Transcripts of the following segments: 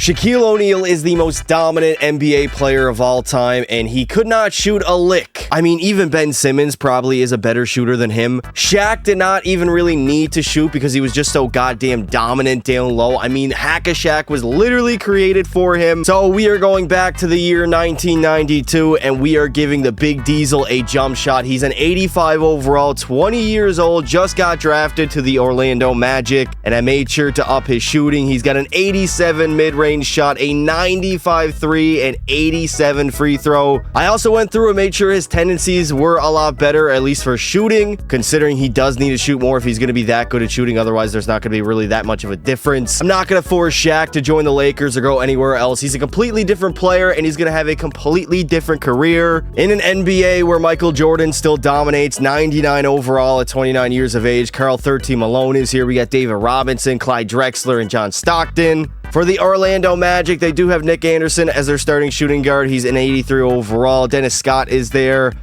Shaquille O'Neal is the most dominant NBA player of all time, and he could not shoot a lick. I mean, even Ben Simmons probably is a better shooter than him. Shaq did not even really need to shoot because he was just so goddamn dominant down low. I mean, Hack-a-Shaq was literally created for him. So we are going back to the year 1992, and we are giving the Big Diesel a jump shot. He's an 85 overall, 20 years old, just got drafted to the Orlando Magic, and I made sure to up his shooting. He's got an 87 mid-range shot, a 95 3, and 87 free throw. I also went through and made sure his tendencies were a lot better, at least for shooting, considering he does need to shoot more if he's going to be that good at shooting. Otherwise, there's not going to be really that much of a difference. I'm not going to force Shaq to join the Lakers or go anywhere else. He's a completely different player, and he's going to have a completely different career in an NBA where Michael Jordan still dominates, 99 overall at 29 years of age. Karl 13 Malone is here. We got David Robinson, Clyde Drexler, and John Stockton. For the Orlando Magic, they do have Nick Anderson as their starting shooting guard. He's an 83 overall. Dennis Scott is there.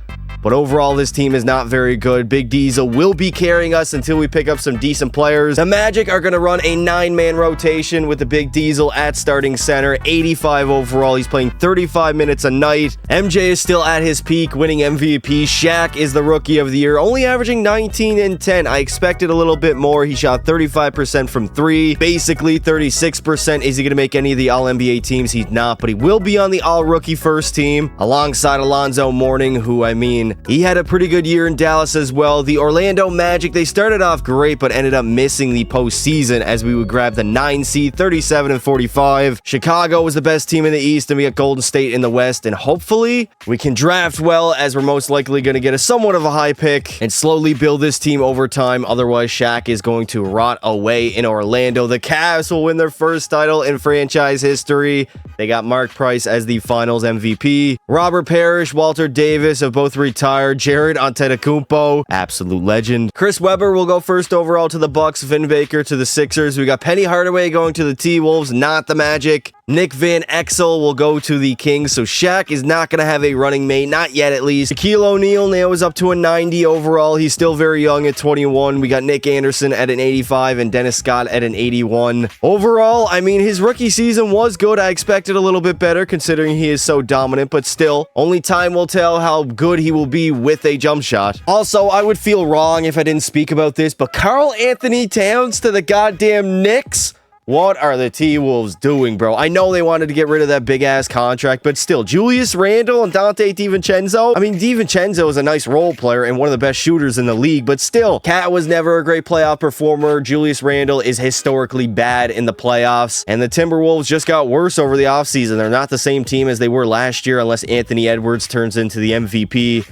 But overall, this team is not very good. Big Diesel will be carrying us until we pick up some decent players. The Magic are going to run a 9-man rotation with the Big Diesel at starting center, 85 overall. He's playing 35 minutes a night. MJ is still at his peak, winning MVP. Shaq is the rookie of the year, only averaging 19 and 10. I expected a little bit more. He shot 35% from 3, basically 36%. Is he going to make any of the All-NBA teams? He's not, but he will be on the All-Rookie first team alongside Alonzo Mourning, who, I mean, he had a pretty good year in Dallas as well. The Orlando Magic, they started off great, but ended up missing the postseason as we would grab the 9 seed, 37 and 45. Chicago was the best team in the East, and we got Golden State in the West, and hopefully we can draft well, as we're most likely going to get a somewhat of a high pick and slowly build this team over time. Otherwise, Shaq is going to rot away in Orlando. The Cavs will win their first title in franchise history. They got Mark Price as the finals MVP. Robert Parrish, Walter Davis have both retired. Jared Antetokounmpo, absolute legend. Chris Webber will go first overall to the Bucks. Vin Baker to the Sixers. We got Penny Hardaway going to the T-Wolves, not the Magic. Nick Van Exel will go to the Kings, so Shaq is not going to have a running mate, not yet at least. Shaquille O'Neal now is up to a 90 overall. He's still very young at 21. We got Nick Anderson at an 85 and Dennis Scott at an 81. Overall, I mean, his rookie season was good. I expected a little bit better considering he is so dominant, but still, only time will tell how good he will be with a jump shot. Also, I would feel wrong if I didn't speak about this, but Karl Anthony Towns to the goddamn Knicks? What are the T-Wolves doing, bro? I know they wanted to get rid of that big-ass contract, but still, Julius Randle and Dante DiVincenzo? I mean, DiVincenzo is a nice role player and one of the best shooters in the league, but still, Cat was never a great playoff performer. Julius Randle is historically bad in the playoffs, and the Timberwolves just got worse over the offseason. They're not the same team as they were last year unless Anthony Edwards turns into the MVP.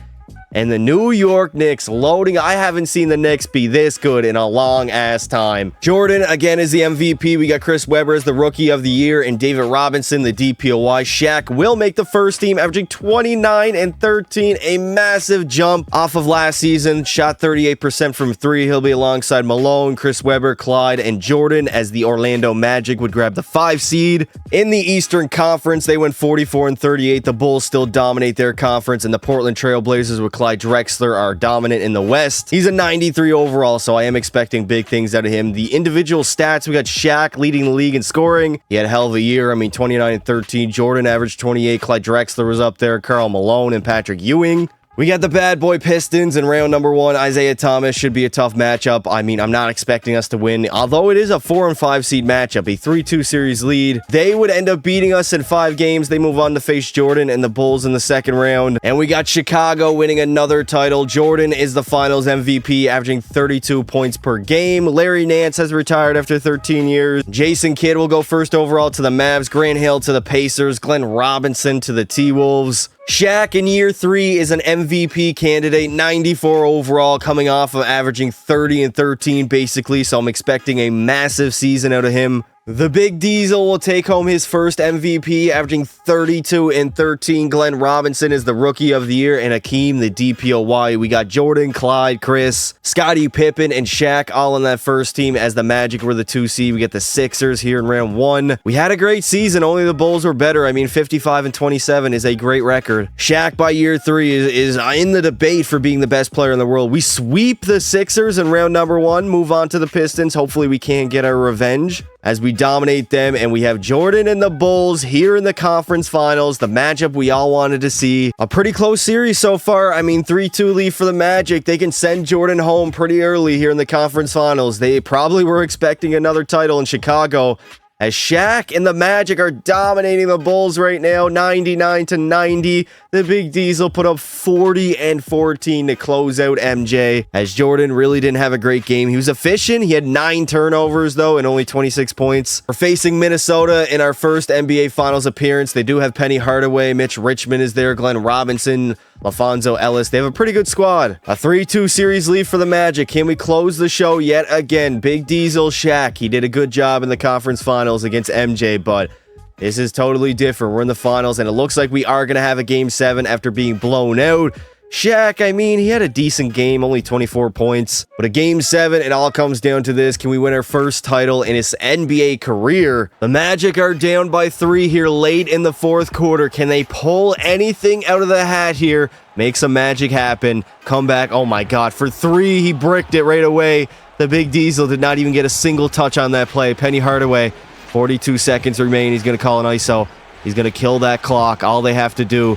And the New York Knicks loading. I haven't seen the Knicks be this good in a long ass time. Jordan again is the MVP. We got Chris Webber as the rookie of the year and David Robinson, the DPOY. Shaq will make the first team, averaging 29 and 13, a massive jump off of last season. Shot 38% from 3. He'll be alongside Malone, Chris Webber, Clyde, and Jordan as the Orlando Magic would grab the 5 seed. In the Eastern Conference, they went 44 and 38. The Bulls still dominate their conference, and the Portland Trail Blazers with Clyde Drexler are dominant in the West. He's a 93 overall, so I am expecting big things out of him. The individual stats, we got Shaq leading the league in scoring. He had a hell of a year. I mean, 29 and 13. Jordan averaged 28. Clyde Drexler was up there. Karl Malone and Patrick Ewing. We got the bad boy Pistons in round number 1. Isaiah Thomas should be a tough matchup. I mean, I'm not expecting us to win, although it is a 4 and 5 seed matchup, a 3-2 series lead. They would end up beating us in 5 games. They move on to face Jordan and the Bulls in the second round. And we got Chicago winning another title. Jordan is the finals MVP, averaging 32 points per game. Larry Nance has retired after 13 years. Jason Kidd will go first overall to the Mavs. Grant Hill to the Pacers. Glenn Robinson to the T-Wolves. Shaq in year 3 is an MVP candidate, 94 overall, coming off of averaging 30 and 13 basically, so I'm expecting a massive season out of him. The Big Diesel will take home his first MVP, averaging 32 and 13. Glenn Robinson is the rookie of the year, and Hakeem, the DPOY. We got Jordan, Clyde, Chris, Scottie Pippen, and Shaq all on that first team as the Magic were the 2 seed. We get the Sixers here in round 1. We had a great season, only the Bulls were better. I mean, 55 and 27 is a great record. Shaq by year 3 is in the debate for being the best player in the world. We sweep the Sixers in round number 1, move on to the Pistons. Hopefully we can get our revenge. as we dominate them, and we have Jordan and the Bulls here in the conference finals, the matchup we all wanted to see. A pretty close series so far. I mean, 3-2 lead for the Magic. They can send Jordan home pretty early here in the conference finals. They probably were expecting another title in Chicago, as Shaq and the Magic are dominating the Bulls right now, 99-90. The Big Diesel put up 40 and 14 to close out MJ, as Jordan really didn't have a great game. He was efficient. He had 9 turnovers, though, and only 26 points. We're facing Minnesota in our first NBA Finals appearance. They do have Penny Hardaway. Mitch Richmond is there. Glenn Robinson, LaFonso Ellis. They have a pretty good squad. A 3-2 series lead for the Magic. Can we close the show yet again? Big Diesel Shaq. He did a good job in the conference finals against MJ, but this is totally different. We're in the finals, and it looks like we are going to have a game 7 after being blown out. Shaq, I mean, he had a decent game, only 24 points. But a game 7, it all comes down to this. Can we win our first title in his NBA career? The Magic are down by 3 here late in the fourth quarter. Can they pull anything out of the hat here? Make some magic happen. Come back. Oh my God. For 3, he bricked it right away. The Big Diesel did not even get a single touch on that play. Penny Hardaway, 42 seconds remain. He's going to call an ISO. He's going to kill that clock. All they have to do.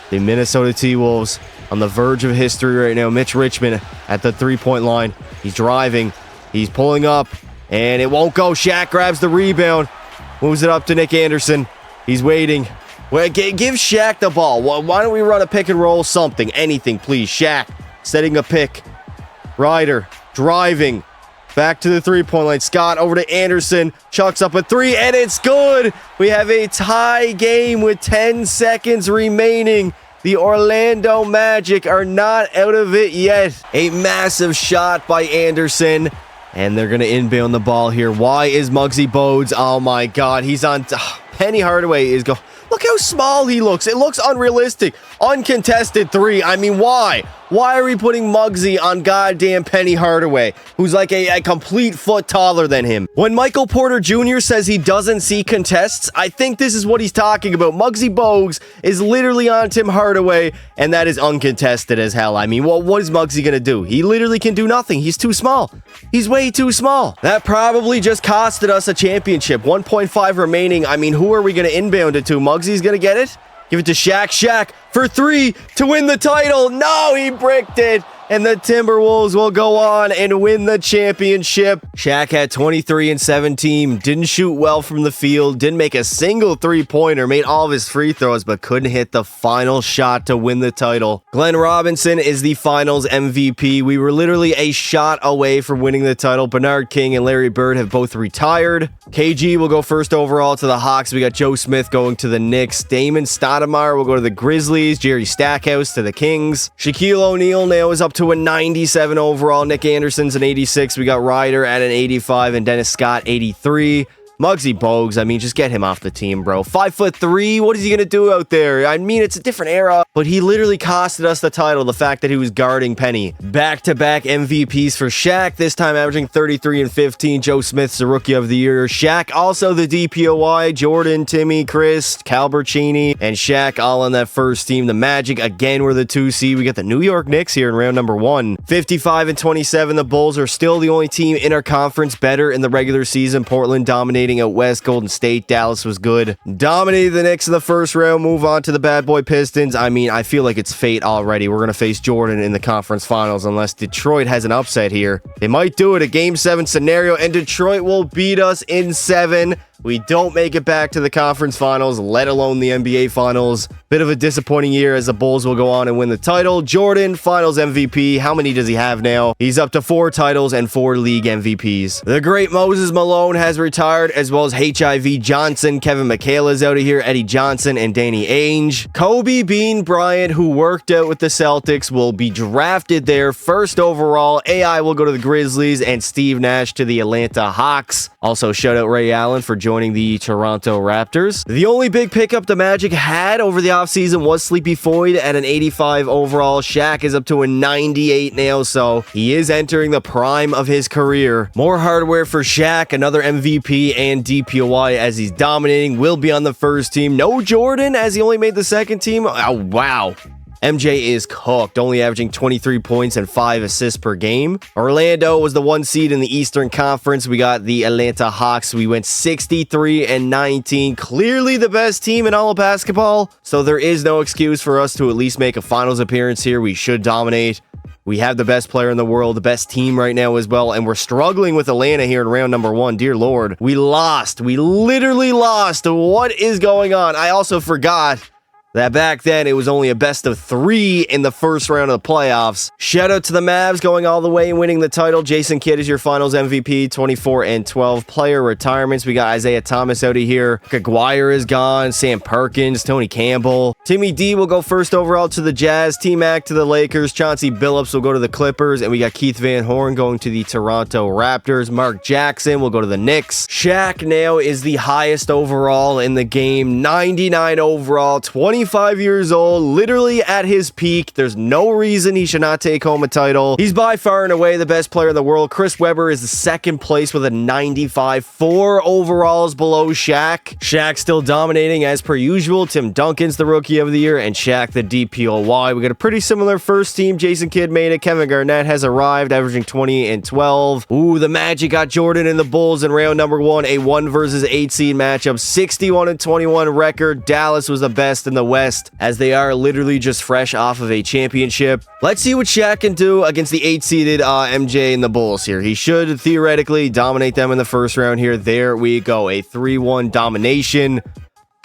The Minnesota T-Wolves on the verge of history right now. Mitch Richmond at the three-point line. He's driving. He's pulling up. And it won't go. Shaq grabs the rebound. Moves it up to Nick Anderson. He's waiting. Well, give Shaq the ball. Why don't we run a pick and roll? Something. Anything, please. Shaq setting a pick. Ryder driving. Back to the three-point line. Scott over to Anderson. Chucks up a 3, and it's good. We have a tie game with 10 seconds remaining. The Orlando Magic are not out of it yet. A massive shot by Anderson, and they're going to inbound the ball here. Why is Muggsy Bogues? Oh, my God. He's on... Penny Hardaway is going... Look how small he looks. It looks unrealistic. Uncontested 3. I mean, why? Why are we putting Muggsy on goddamn Penny Hardaway, who's like a complete foot taller than him? When Michael Porter Jr. says he doesn't see contests, I think this is what he's talking about. Muggsy Bogues is literally on Tim Hardaway, and that is uncontested as hell. I mean, well, what is Muggsy going to do? He literally can do nothing. He's too small. He's way too small. That probably just costed us a championship. 1.5 remaining. I mean, who are we going to inbound it to? Muggsy's going to get it? Give it to Shaq. Shaq for 3 to win the title. No, he bricked it. And the Timberwolves will go on and win the championship. Shaq had 23 and 17. Didn't shoot well from the field. Didn't make a single three-pointer. Made all of his free throws, but couldn't hit the final shot to win the title. Glenn Robinson is the finals MVP. We were literally a shot away from winning the title. Bernard King and Larry Bird have both retired. KG will go first overall to the Hawks. We got Joe Smith going to the Knicks. Damon Stoudemire will go to the Grizzlies. Jerry Stackhouse to the Kings. Shaquille O'Neal now is up to a 97 overall. Nick Anderson's an 86. We got Ryder at an 85 and Dennis Scott 83. Muggsy Bogues, I mean, just get him off the team, bro. 5'3", what is he gonna do out there? I mean, it's a different era, but he literally costed us the title, the fact that he was guarding Penny. Back-to-back MVPs for Shaq, this time averaging 33 and 15. Joe Smith's the Rookie of the Year. Shaq also the DPOY. Jordan, Timmy, Chris, Cal Bercini, and Shaq all on that first team. The Magic, again, were the 2 seed. We got the New York Knicks here in round number 1. 55 and 27. The Bulls are still the only team in our conference better in the regular season. Portland dominating out West. Golden State, Dallas was good. Dominated the Knicks in the first round. Move on to the bad boy Pistons. I mean, I feel like it's fate already. We're going to face Jordan in the conference finals unless Detroit has an upset here. They might do it, a game 7 scenario, and Detroit will beat us in 7. We don't make it back to the conference finals, let alone the NBA finals. Bit of a disappointing year as the Bulls will go on and win the title. Jordan, finals MVP. How many does he have now? He's up to 4 titles and 4 league MVPs. The great Moses Malone has retired, as well as HIV Johnson. Kevin McHale's out of here. Eddie Johnson and Danny Ainge. Kobe Bean Bryant, who worked out with the Celtics, will be drafted there first overall. AI will go to the Grizzlies and Steve Nash to the Atlanta Hawks. Also, shout out Ray Allen for joining the Toronto Raptors. The only big pickup the Magic had over the offseason was Sleepy Floyd at an 85 overall. Shaq is up to a 98 now, so he is entering the prime of his career. More hardware for Shaq, another MVP and DPOY as he's dominating. Will be on the first team. No Jordan as he only made the second team. Oh, wow. MJ is cooked, only averaging 23 points and 5 assists per game. Orlando was the 1 seed in the Eastern Conference. We got the Atlanta Hawks. We went 63-19. Clearly the best team in all of basketball, so there is no excuse for us to at least make a finals appearance here. We should dominate. We have the best player in the world, the best team right now as well, and we're struggling with Atlanta here in round number 1. Dear Lord, we lost. We literally lost. What is going on? I also forgot that back then it was only a best of 3 in the first round of the playoffs. Shout out to the Mavs going all the way and winning the title. Jason Kidd is your finals MVP, 24-12. Player retirements, we got Isaiah Thomas out of here. Aguirre is gone. Sam Perkins, Tony Campbell. Timmy D will go first overall to the Jazz. T-Mac to the Lakers. Chauncey Billups will go to the Clippers. And we got Keith Van Horn going to the Toronto Raptors. Mark Jackson will go to the Knicks. Shaq now is the highest overall in the game. 99 overall, 25 years old, literally at his peak. There's no reason he should not take home a title. He's by far and away the best player in the world. Chris Webber is the second place with a 95, 4 overalls below Shaq. Shaq still dominating as per usual. Tim Duncan's the rookie of the year, and Shaq the DPOY. We got a pretty similar first team. Jason Kidd made it. Kevin Garnett has arrived, averaging 20-12. Ooh, the Magic got Jordan and the Bulls in round number 1, a 1 versus 8 seed matchup. 61-21 record. Dallas was the best in the West, as they are literally just fresh off of a championship. Let's see what Shaq can do against the 8-seeded MJ and the Bulls here. He should theoretically dominate them in the first round here. There we go. A 3-1 domination.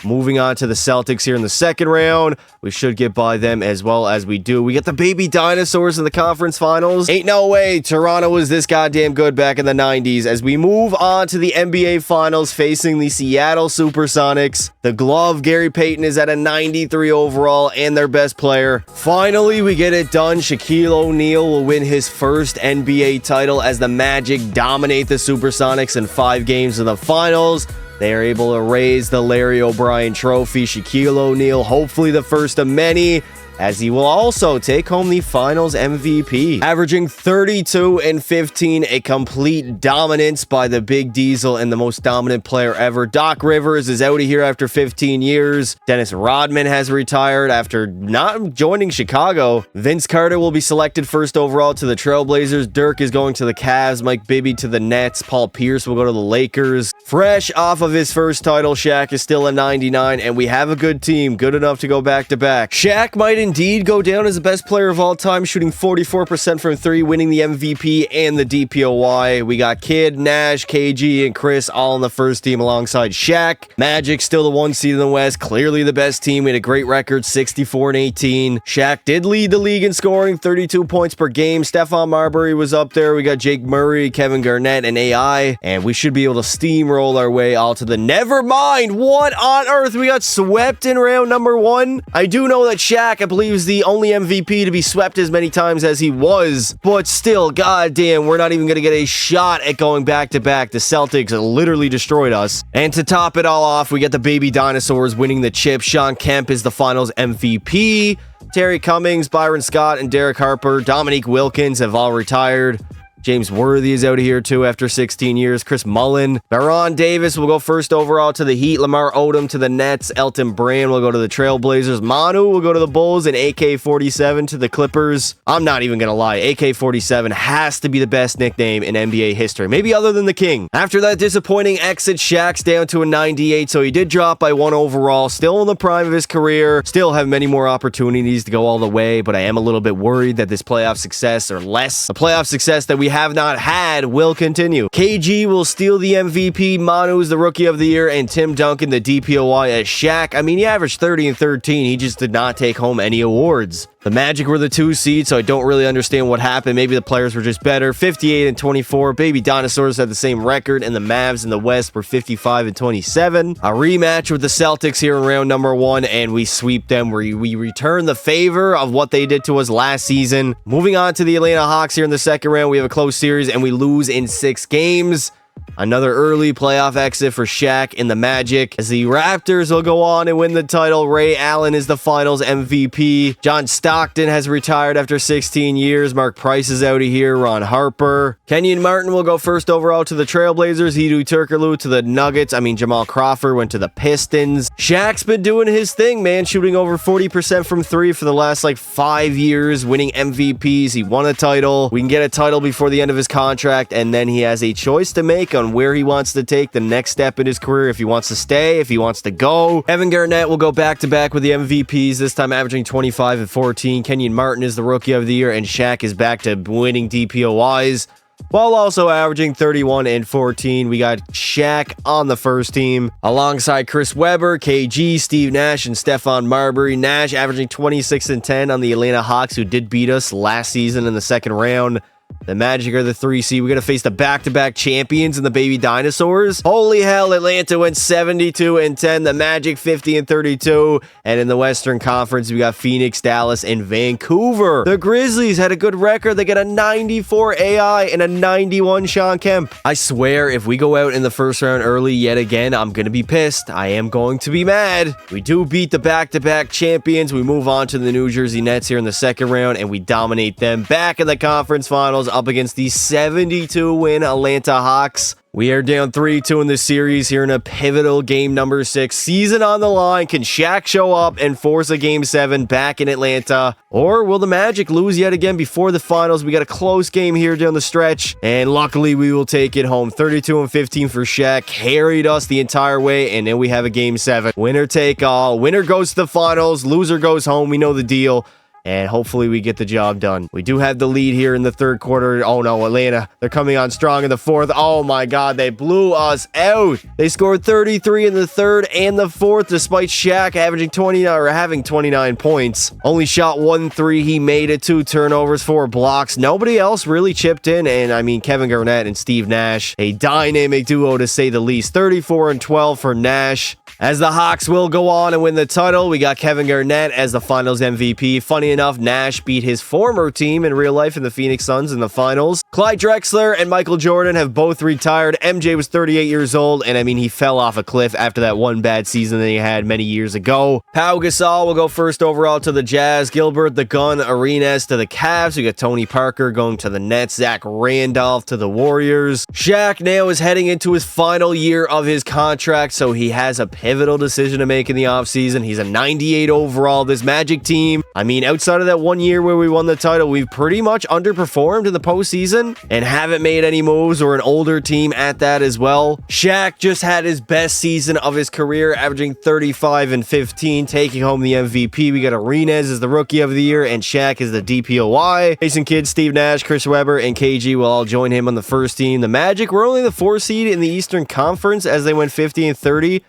Moving on to the Celtics here in the second round. We should get by them as well as we do. We get the baby dinosaurs in the conference finals. Ain't no way Toronto was this goddamn good back in the 90s. As we move on to the NBA finals facing the Seattle Supersonics. The glove, Gary Payton, is at a 93 overall and their best player. Finally, we get it done. Shaquille O'Neal will win his first NBA title as the Magic dominate the Supersonics in 5 games in the finals. They are able to raise the Larry O'Brien Trophy. Shaquille O'Neal, hopefully the first of many, as he will also take home the finals MVP. Averaging 32 and 15, a complete dominance by the Big Diesel and the most dominant player ever. Doc Rivers is out of here after 15 years. Dennis Rodman has retired after not joining Chicago. Vince Carter will be selected first overall to the Trailblazers. Dirk is going to the Cavs. Mike Bibby to the Nets. Paul Pierce will go to the Lakers. Fresh off of his first title, Shaq is still a 99, and we have a good team, good enough to go back-to-back. Shaq might indeed go down as the best player of all time, shooting 44% from 3, winning the MVP and the DPOY. We got Kidd, Nash, KG, and Chris all on the first team alongside Shaq. Magic still the 1 seed in the West, clearly the best team. We had a great record, 64-18. Shaq did lead the league in scoring, 32 points per game. Stephon Marbury was up there. We got Jake Murray, Kevin Garnett, and AI, and we should be able to steamroll our way all to the never mind. What on earth? We got swept in round number 1. I do know that Shaq, I believe, is the only MVP to be swept as many times as he was, but still, goddamn, we're not even gonna get a shot at going back-to-back. The Celtics literally destroyed us. And to top it all off, we get the baby dinosaurs winning the chip. Sean Kemp is the finals MVP. Terry Cummings, Byron Scott, and Derek Harper, Dominique Wilkins have all retired. James Worthy is out of here too after 16 years. Chris Mullin. Baron Davis will go first overall to the Heat. Lamar Odom to the Nets. Elton Brand will go to the Trailblazers. Manu will go to the Bulls, and AK-47 to the Clippers. I'm not even going to lie. AK-47 has to be the best nickname in NBA history. Maybe other than the King. After that disappointing exit, Shaq's down to a 98, so he did drop by 1 overall. Still in the prime of his career. Still have many more opportunities to go all the way, but I am a little bit worried that this playoff success, or less, the playoff success that we have not had, will continue. KG will steal the MVP. Manu is the rookie of the year, and Tim Duncan the DPOY as Shaq. I mean, he averaged 30 and 13. He just did not take home any awards. The Magic were the 2 seed, so I don't really understand what happened. Maybe the players were just better. 58 and 24. Baby Dinosaurs had the same record, and the Mavs in the West were 55 and 27. A rematch with the Celtics here in round number 1, and we sweep them. We return the favor of what they did to us last season. Moving on to the Atlanta Hawks here in the second round. We have a close series, and we lose in 6 games. Another early playoff exit for Shaq in the Magic, as the Raptors will go on and win the title. Ray Allen is the finals MVP. John Stockton has retired after 16 years. Mark Price is out of here. Ron Harper. Kenyon Martin will go first overall to the Trailblazers. Hedo Turkoglu to the Nuggets. Jamal Crawford went to the Pistons. Shaq's been doing his thing, man, shooting over 40% from three for the last 5 years, winning MVPs. He won a title. We can get a title before the end of his contract, and then he has a choice to make on where he wants to take the next step in his career, if he wants to stay, if he wants to go. Kevin Garnett will go back-to-back with the MVPs, this time averaging 25 and 14. Kenyon Martin is the Rookie of the Year, and Shaq is back to winning DPOYs, while also averaging 31 and 14. We got Shaq on the first team, alongside Chris Webber, KG, Steve Nash, and Stephon Marbury. Nash averaging 26 and 10 on the Atlanta Hawks, who did beat us last season in the second round. The Magic are the 3 seed. We're going to face the back-to-back champions and the baby dinosaurs. Holy hell, Atlanta went 72 and 10. The Magic 50 and 32. And in the Western Conference, we got Phoenix, Dallas, and Vancouver. The Grizzlies had a good record. They got a 94 AI and a 91 Sean Kemp. I swear, if we go out in the first round early yet again, I'm going to be pissed. I am going to be mad. We do beat the back-to-back champions. We move on to the New Jersey Nets here in the second round, and we dominate them back in the conference finals up against the 72-win Atlanta Hawks. We are down 3-2 in this series here in a pivotal game number 6. Season on the line. Can Shaq show up and force a game 7 back in Atlanta? Or will the Magic lose yet again before the finals? We got a close game here down the stretch, and luckily we will take it home. 32 and 15 for Shaq. Carried us the entire way, and then we have a game 7. Winner take all. Winner goes to the finals. Loser goes home. We know the deal. And hopefully we get the job done. We do have the lead here in the third quarter. Oh no, Atlanta. They're coming on strong in the fourth. Oh my God, they blew us out. They scored 33 in the third and the fourth, despite Shaq averaging 29 or having 29 points. Only shot 1 3. He made it. 2 turnovers, 4 blocks. Nobody else really chipped in. And Kevin Garnett and Steve Nash, a dynamic duo to say the least. 34 and 12 for Nash. As the Hawks will go on and win the title, we got Kevin Garnett as the finals MVP. Funny enough, Nash beat his former team in real life in the Phoenix Suns in the finals. Clyde Drexler and Michael Jordan have both retired. MJ was 38 years old, and he fell off a cliff after that one bad season that he had many years ago. Pau Gasol will go first overall to the Jazz. Gilbert the Gun Arenas to the Cavs. We got Tony Parker going to the Nets. Zach Randolph to the Warriors. Shaq now is heading into his final year of his contract, so he has a pivotal decision to make in the offseason. He's a 98 overall. This Magic team, outside of that 1 year where we won the title, we've pretty much underperformed in the postseason and haven't made any moves, or an older team at that as well. Shaq just had his best season of his career, averaging 35 and 15, taking home the MVP. We got Arenas as the Rookie of the Year, and Shaq is the DPOY. Jason Kidd, Steve Nash, Chris Webber, and KG will all join him on the first team. The Magic were only the 4 seed in the Eastern Conference as they went 50 and 30.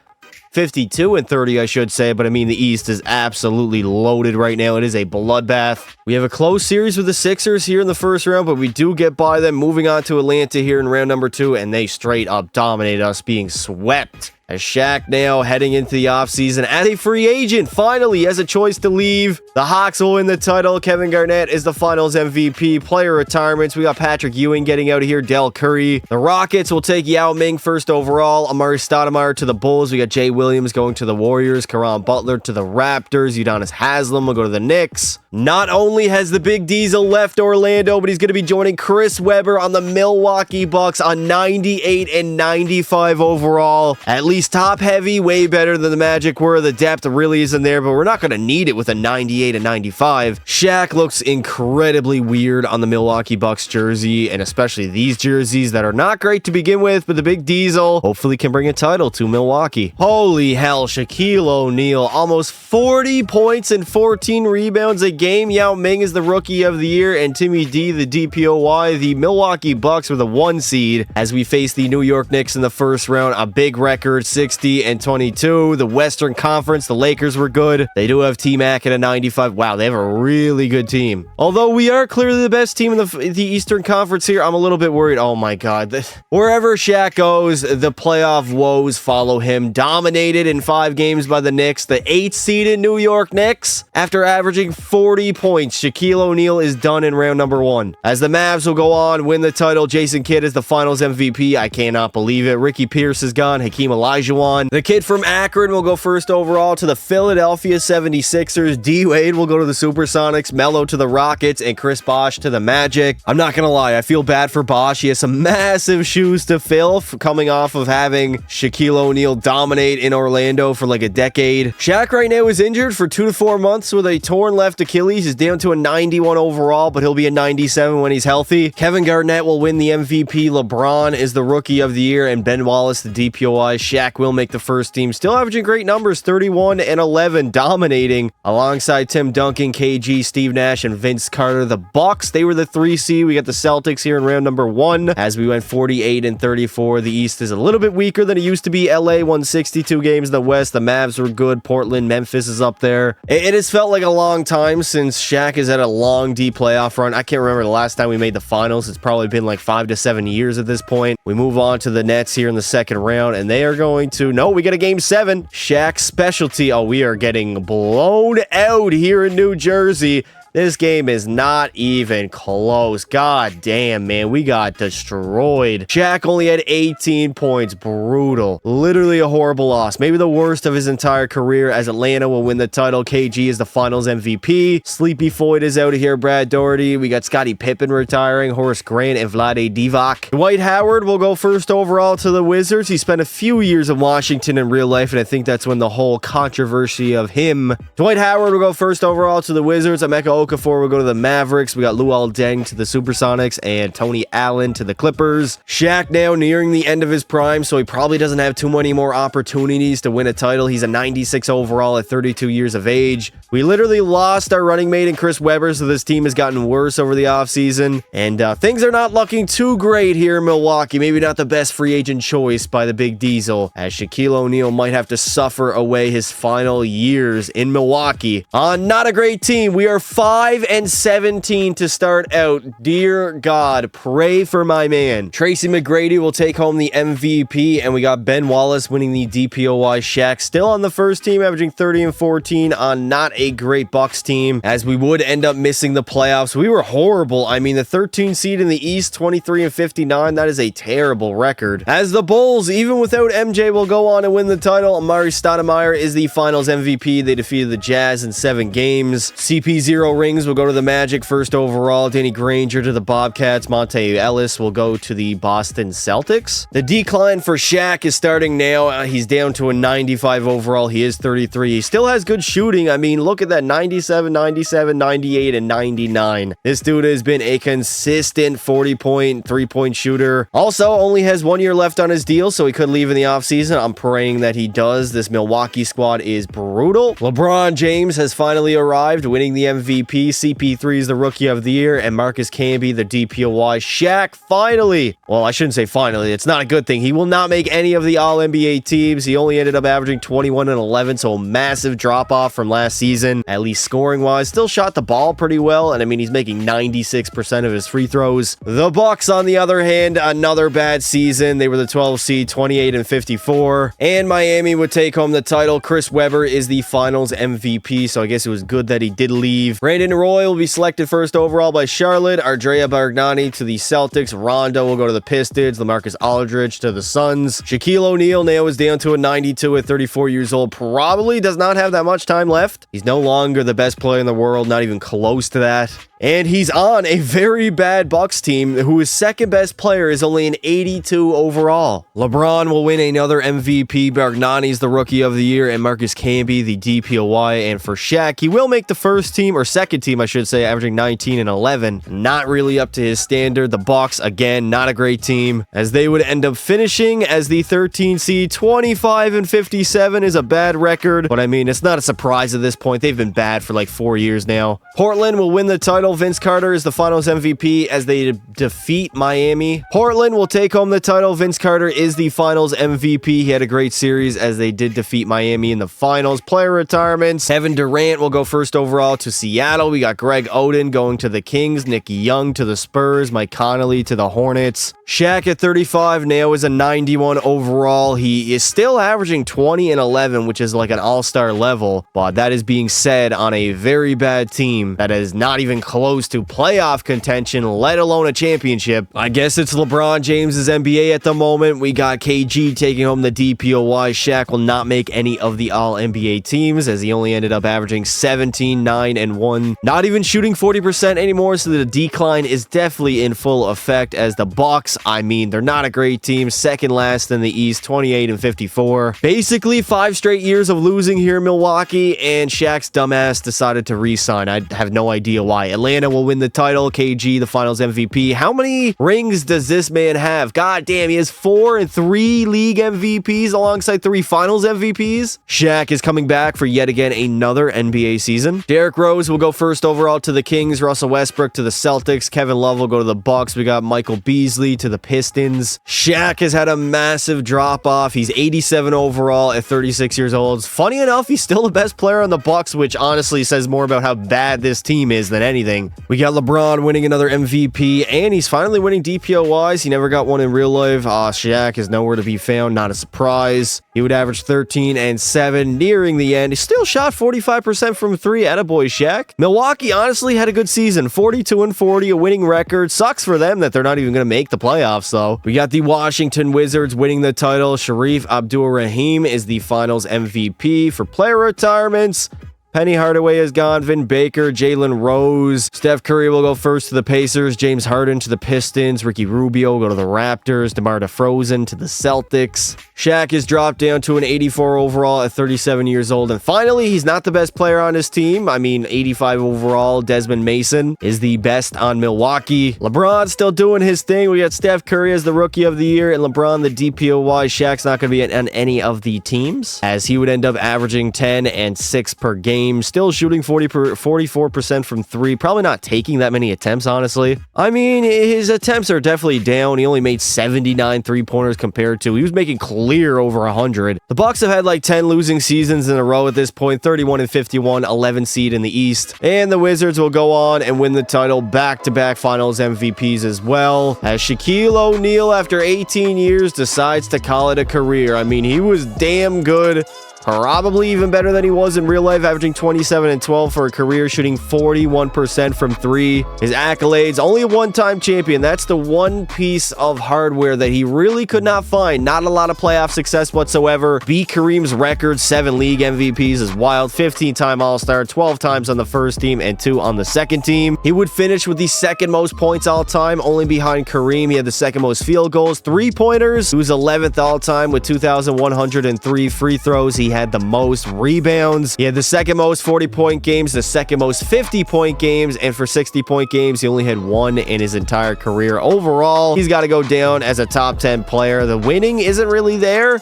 52 and 30, I should say, but the East is absolutely loaded right now. It is a bloodbath. We have a close series with the Sixers here in the first round, but we do get by them. Moving on to Atlanta here in round number 2, and they straight up dominate us, being swept. As Shaq now heading into the offseason as a free agent, finally has a choice to leave. The Hawks will win the title. Kevin Garnett is the finals MVP. Player retirements, we got Patrick Ewing getting out of here. Del Curry. The Rockets will take Yao Ming first overall. Amari Stoudemire to the Bulls. We got Jay Williams going to the Warriors. Caron Butler to the Raptors. Udonis Haslem will go to the Knicks. Not only has the Big Diesel left Orlando, but he's going to be joining Chris Webber on the Milwaukee Bucks on 98 and 95 overall. At least top heavy, way better than the Magic were. The depth really isn't there, but we're not going to need it with a 98 and 95. Shaq looks incredibly weird on the Milwaukee Bucks jersey, and especially these jerseys that are not great to begin with, but the Big Diesel hopefully can bring a title to Milwaukee. Holy hell, Shaquille O'Neal, almost 40 points and 14 rebounds a game. Yao Ming is the Rookie of the Year, and Timmy D the DPOY. The Milwaukee Bucks were the 1 seed as we face the New York Knicks in the first round. A big record, 60 and 22. The Western Conference, the Lakers were good. They do have T-Mac at a 95. Wow, they have a really good team. Although we are clearly the best team in the Eastern Conference here, I'm a little bit worried. Oh my God. Wherever Shaq goes, the playoff woes follow him. Dominated in 5 games by the Knicks. The 8th seeded New York Knicks. After averaging 40 points, Shaquille O'Neal is done in round number 1. As the Mavs will go on, win the title, Jason Kidd is the finals MVP. I cannot believe it. Ricky Pierce is gone. Hakeem Olajuwon. The kid from Akron will go first overall to the Philadelphia 76ers. D-Wade will go to the Supersonics. Melo to the Rockets. And Chris Bosh to the Magic. I'm not gonna lie, I feel bad for Bosh. He has some massive shoes to fill coming off of having Shaquille O'Neal dominate in Orlando for like a decade. Shaq right now is injured for 2 to 4 months with a torn left Achilles. He's down to a 91 overall, but he'll be a 97 when he's healthy. Kevin Garnett will win the MVP. LeBron is the Rookie of the Year, and Ben Wallace the DPOY. Shaq will make the first team. Still averaging great numbers, 31 and 11, dominating alongside Tim Duncan, KG, Steve Nash, and Vince Carter. The Bucks, they were the 3 seed. We got the Celtics here in round number 1 as we went 48 and 34. The East is a little bit weaker than it used to be. LA won 62 games in the West. The Mavs were good. Portland, Memphis is up there. It has felt like a long time since Shaq has had a long, deep playoff run. I can't remember the last time we made the finals. It's probably been like 5 to 7 years at this point. We move on to the Nets here in the second round, and they are going to... No, we get a game 7. Shaq's specialty. Oh, we are getting blown out here in New Jersey. This game is not even close. God damn, man. We got destroyed. Shaq only had 18 points. Brutal. Literally a horrible loss. Maybe the worst of his entire career, as Atlanta will win the title. KG is the finals MVP. Sleepy Floyd is out of here. Brad Doherty. We got Scottie Pippen retiring. Horace Grant and Vlade Divac. Dwight Howard will go first overall to the Wizards. He spent a few years in Washington in real life, and I think that's when the whole controversy of him. Dwight Howard will go first overall to the Wizards. Emeka Okafor will go to the Mavericks. We got Luol Deng to the Supersonics and Tony Allen to the Clippers. Shaq now nearing the end of his prime, so he probably doesn't have too many more opportunities to win a title. He's a 96 overall at 32 years of age. We literally lost our running mate in Chris Webber, so this team has gotten worse over the offseason. And things are not looking too great here in Milwaukee. Maybe not the best free agent choice by the Big Diesel, as Shaquille O'Neal might have to suffer away his final years in Milwaukee. Not a great team. We are 5-17 to start out. Dear God, pray for my man. Tracy McGrady will take home the MVP, and we got Ben Wallace winning the DPOY. Shaq still on the first team, averaging 30 and 14 on not a great Bucks team, as we would end up missing the playoffs. We were horrible. I mean, the 13 seed in the East, 23 and 59, that is a terrible record. As the Bulls, even without MJ, will go on and win the title. Amari Stoudemire is the finals MVP. They defeated the Jazz in 7 games. CP0 rings will go to the Magic first overall. Danny Granger to the Bobcats. Monte Ellis will go to the Boston Celtics. The decline for Shaq is starting now. He's down to a 95 overall. He is 33. He still has good shooting. I mean, look at that. 97, 97, 98, and 99. This dude has been a consistent 40-point, 3-point shooter. Also, only has 1 year left on his deal, so he could leave in the offseason. I'm praying that he does. This Milwaukee squad is brutal. LeBron James has finally arrived, winning the MVP. CP3 is the Rookie of the Year, and Marcus Camby the DPOY. Shaq finally, well, I shouldn't say finally, it's not a good thing. He will not make any of the All-NBA teams. He only ended up averaging 21 and 11, so a massive drop-off from last season, at least scoring-wise. Still shot the ball pretty well, and I mean, he's making 96% of his free throws. The Bucks, on the other hand, another bad season. They were the 12 seed, 28 and 54, and Miami would take home the title. Chris Webber is the finals MVP, so I guess it was good that he did leave. Brandon Roy will be selected first overall by Charlotte. Ardrea Bargnani to the Celtics. Rondo will go to the Pistons. LaMarcus Aldridge to the Suns. Shaquille O'Neal now is down to a 92 at 34 years old. Probably does not have that much time left. He's no longer the best player in the world, not even close to that. And he's on a very bad Bucks team whose second best player is only an 82 overall. LeBron will win another MVP. Bargnani's the Rookie of the Year, and Marcus Camby the DPOY. And for Shaq, he will make the first team, or second team, I should say, averaging 19 and 11. Not really up to his standard. The Bucks, again, not a great team, as they would end up finishing as the 13 seed. 25 and 57 is a bad record, but I mean, it's not a surprise at this point. They've been bad for like 4 years now. Portland will win the title. title. Vince Carter is the finals MVP as they defeat Miami. Portland will take home the title. Vince Carter is the finals MVP. He had a great series as they did defeat Miami in the finals. Player retirements. Kevin Durant will go first overall to Seattle. We got Greg Oden going to the Kings. Nick Young to the Spurs. Mike Conley to the Hornets. Shaq at 35 now is a 91 overall. He is still averaging 20 and 11, which is like an all-star level. But that is being said on a very bad team that is not even close to playoff contention, let alone a championship. I guess it's LeBron James's NBA at the moment. We got KG taking home the DPOY. Shaq will not make any of the all-NBA teams as he only ended up averaging 17, 9, and 1. Not even shooting 40% anymore, so the decline is definitely in full effect as the Bucks, I mean, they're not a great team. Second last in the East, 28 and 54. Basically, 5 straight years of losing here in Milwaukee, and Shaq's dumbass decided to re-sign. I have no idea why. Atlanta will win the title. KG, the finals MVP. How many rings does this man have? God damn, he has 4 and 3 league MVPs alongside 3 finals MVPs. Shaq is coming back for yet again another NBA season. Derrick Rose will go first overall to the Kings. Russell Westbrook to the Celtics. Kevin Love will go to the Bucks. We got Michael Beasley to the Pistons. Shaq has had a massive drop-off. He's 87 overall at 36 years old. Funny enough, he's still the best player on the Bucks, which honestly says more about how bad this team is than anything. We got LeBron winning another MVP, and he's finally winning DPOYs. He never got one in real life. Shaq is nowhere to be found. Not a surprise. He would average 13 and 7 nearing the end. He still shot 45% from 3. Attaboy, Shaq. Milwaukee honestly had a good season. 42 and 40, a winning record. Sucks for them that they're not even going to make the playoffs, though. We got the Washington Wizards winning the title. Sharif Abdul-Rahim is the finals MVP. For player retirements, Penny Hardaway is gone. Vin Baker, Jalen Rose. Steph Curry will go first to the Pacers. James Harden to the Pistons. Ricky Rubio will go to the Raptors. DeMar DeRozan to the Celtics. Shaq is dropped down to an 84 overall at 37 years old. And finally, he's not the best player on his team. I mean, 85 overall. Desmond Mason is the best on Milwaukee. LeBron's still doing his thing. We got Steph Curry as the Rookie of the Year and LeBron the DPOY. Shaq's not going to be on any of the teams as he would end up averaging 10 and 6 per game. Still shooting 44% from 3. Probably not taking that many attempts, honestly. I mean, his attempts are definitely down. He only made 79 three-pointers compared to... He was making clear over 100. The Bucks have had like 10 losing seasons in a row at this point. 31 and 51, 11 seed in the East. And the Wizards will go on and win the title. Back-to-back finals MVPs as well. As Shaquille O'Neal, after 18 years, decides to call it a career. I mean, he was damn good. Probably even better than he was in real life, averaging 27 and 12 for a career, shooting 41% from 3. His accolades, only a one-time champion. That's the one piece of hardware that he really could not find. Not a lot of playoff success whatsoever. Beat Kareem's record, 7 league MVPs is wild. 15-time All-Star, 12 times on the first team and 2 on the second team. He would finish with the second most points all-time, only behind Kareem. He had the second most field goals, 3-pointers. He was 11th all-time with 2,103 free throws. He had the most rebounds. He had the second most 40-point games, the second most 50-point games, and for 60-point games, he only had 1 in his entire career. Overall, he's got to go down as a top 10 player. The winning isn't really there,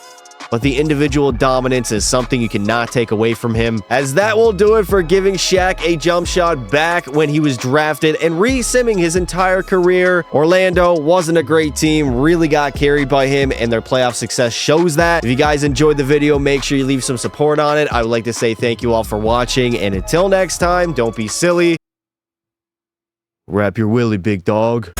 but the individual dominance is something you cannot take away from him. As that will do it for giving Shaq a jump shot back when he was drafted and re-simming his entire career. Orlando wasn't a great team, really got carried by him, and their playoff success shows that. If you guys enjoyed the video, make sure you leave some support on it. I would like to say thank you all for watching, and until next time, don't be silly. Wrap your willy, big dog.